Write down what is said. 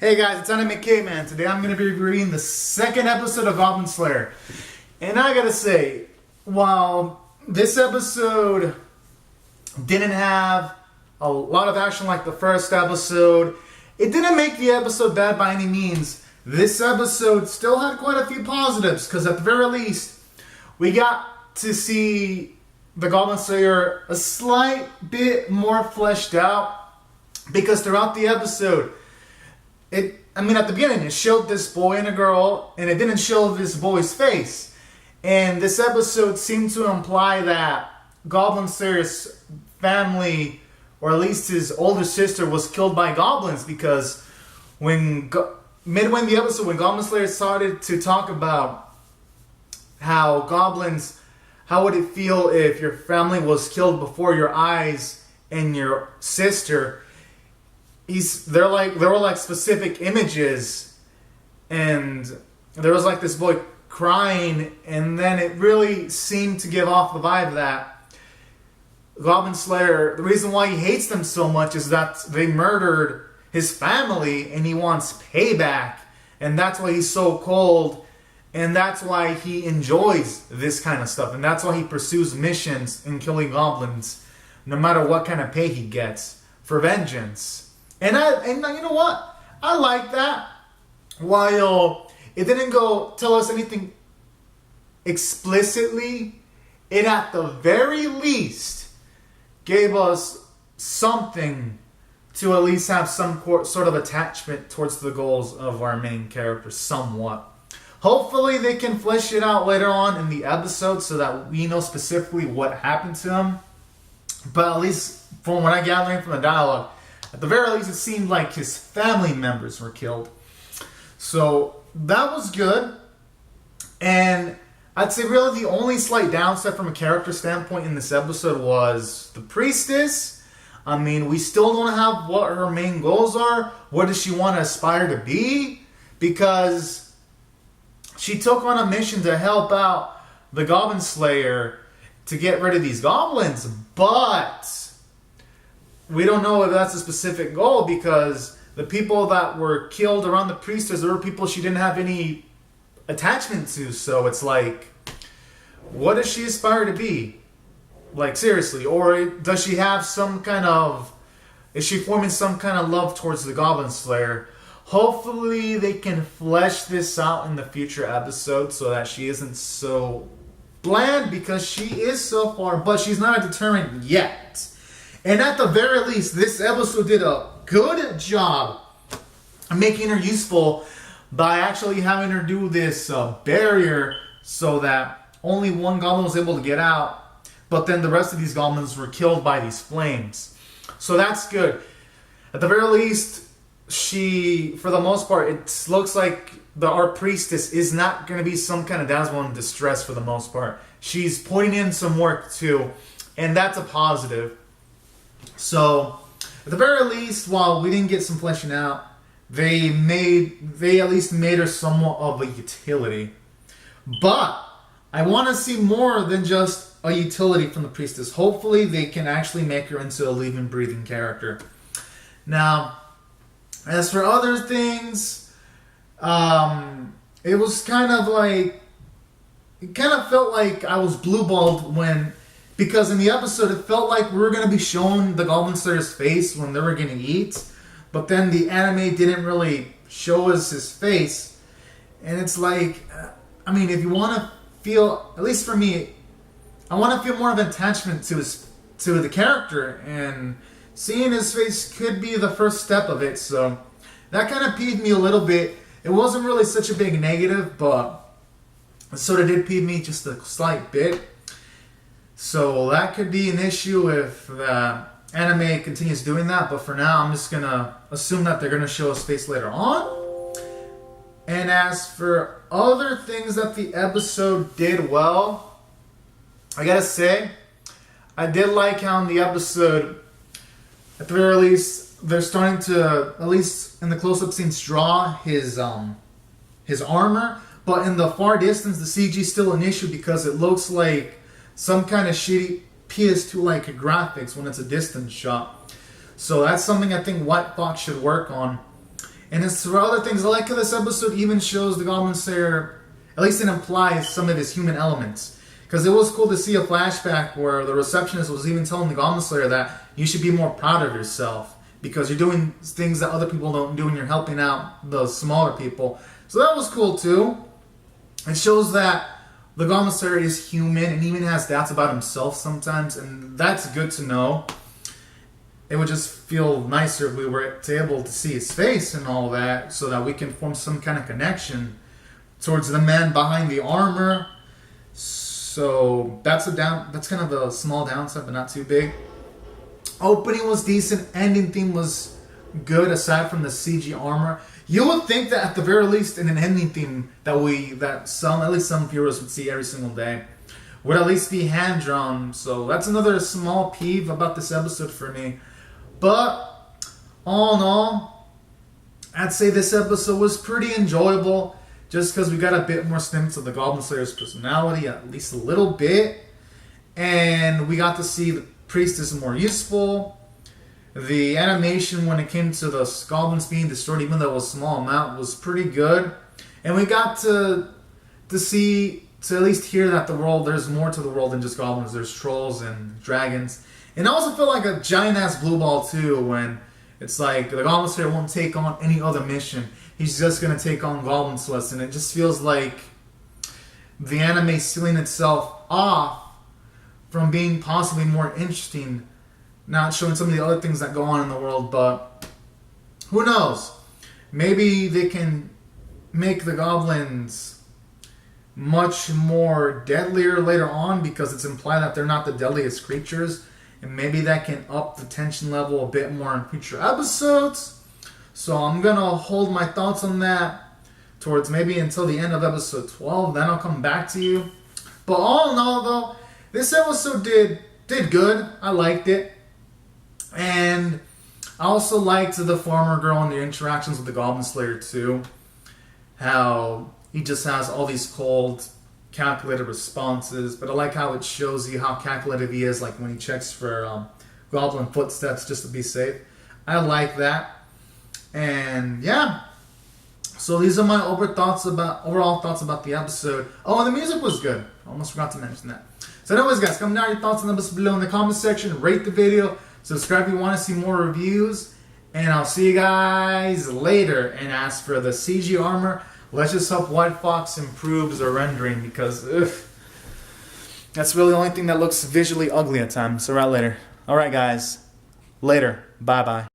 Hey guys, it's Anime Caveman. Today I'm going to be reviewing the second episode of Goblin Slayer. And I gotta say, while this episode didn't have a lot of action like the first episode, it didn't make the episode bad by any means. This episode still had quite a few positives, because at the very least, we got to see the Goblin Slayer a slight bit more fleshed out, because throughout the episode, at the beginning, it showed this boy and a girl, and it didn't show this boy's face. And this episode seemed to imply that Goblin Slayer's family, or at least his older sister, was killed by goblins, because midway in the episode, when Goblin Slayer started to talk about how would it feel if your family was killed before your eyes and your sister, there were like specific images, and there was like this boy crying, and then it really seemed to give off the vibe that Goblin Slayer, the reason why he hates them so much is that they murdered his family and he wants payback, and that's why he's so cold, and that's why he enjoys this kind of stuff, and that's why he pursues missions in killing goblins no matter what kind of pay he gets for vengeance. And you know what? I like that. While it didn't tell us anything explicitly, it at the very least gave us something to at least have some sort of attachment towards the goals of our main character somewhat. Hopefully they can flesh it out later on in the episode so that we know specifically what happened to him. But at least from what I gathered from the dialogue, at the very least, it seemed like his family members were killed. So that was good. And I'd say really the only slight downside from a character standpoint in this episode was the priestess. I mean, we still don't have what her main goals are. What does she want to aspire to be? Because she took on a mission to help out the Goblin Slayer to get rid of these goblins. But we don't know if that's a specific goal, because the people that were killed around the priestess, there were people she didn't have any attachment to. So it's like, what does she aspire to be? Like, seriously. Or does she have is she forming some kind of love towards the Goblin Slayer? Hopefully they can flesh this out in the future episodes so that she isn't so bland, because she is so far, but she's not a deterrent yet. And at the very least, this episode did a good job of making her useful by actually having her do this barrier so that only one goblin was able to get out, but then the rest of these goblins were killed by these flames. So that's good. At the very least, for the most part, it looks like our priestess is not going to be some kind of damsel in distress for the most part. She's putting in some work too, and that's a positive. So, at the very least, while we didn't get some fleshing out, they at least made her somewhat of a utility. But I want to see more than just a utility from the priestess. Hopefully, they can actually make her into a living, breathing character. Now, as for other things, it was it kind of felt like I was blue-balled because in the episode, it felt like we were going to be shown the Goblin Slayer's face when they were going to eat. But then the anime didn't really show us his face. And it's like, if you want to feel, at least for me, I want to feel more of an attachment to the character. And seeing his face could be the first step of it. So that kind of peeved me a little bit. It wasn't really such a big negative, but it sort of did peeve me just a slight bit. So that could be an issue if anime continues doing that. But for now, I'm just going to assume that they're going to show his face later on. And as for other things that the episode did well, I gotta say, I did like how in the episode, at the very least, they're starting to, at least in the close-up scenes, draw his armor. But in the far distance, the CG is still an issue because it looks like some kind of shitty PS2-like graphics when it's a distance shot. So that's something I think White Fox should work on. And as for other things, I like how this episode even shows the Goblin Slayer, at least it implies some of his human elements. Because it was cool to see a flashback where the receptionist was even telling the Goblin Slayer that you should be more proud of yourself because you're doing things that other people don't do and you're helping out the smaller people. So that was cool too. It shows that the Goblin Slayer is human and even has doubts about himself sometimes, and that's good to know. It would just feel nicer if we were able to see his face and all that so that we can form some kind of connection towards the man behind the armor. So that's kind of a small downside, but not too big. Opening was decent. Ending theme was good aside from the CG armor. You would think that at the very least in an ending theme that at least some viewers would see every single day would at least be hand drawn. So that's another small peeve about this episode for me. But all in all, I'd say this episode was pretty enjoyable. Just because we got a bit more snippets of the Goblin Slayer's personality, at least a little bit. And we got to see the priestess more useful. The animation when it came to the goblins being destroyed, even though it was a small amount, was pretty good. And we got to at least hear that there's more to the world than just goblins. There's trolls and dragons. And I also feel like a giant-ass blue ball, too, when it's like the Goblin Slayer won't take on any other mission. He's just going to take on Goblin Sweats, and it just feels like the anime sealing itself off from being possibly more interesting, not showing some of the other things that go on in the world, but who knows? Maybe they can make the goblins much more deadlier later on because it's implied that they're not the deadliest creatures, and maybe that can up the tension level a bit more in future episodes. So I'm going to hold my thoughts on that towards maybe until the end of episode 12. Then I'll come back to you. But all in all, though, this episode did good. I liked it. And I also liked the farmer girl and the interactions with the Goblin Slayer, too. How he just has all these cold, calculated responses. But I like how it shows you how calculative he is, like when he checks for goblin footsteps just to be safe. I like that. And yeah, so these are my overall thoughts about the episode. Oh, and the music was good. Almost forgot to mention that. So anyways, guys, comment down your thoughts on the episode below in the comment section. Rate the video. Subscribe if you want to see more reviews. And I'll see you guys later. And as for the CG armor, let's just hope White Fox improves the rendering because that's really the only thing that looks visually ugly at times. So right later. Alright, guys. Later. Bye-bye.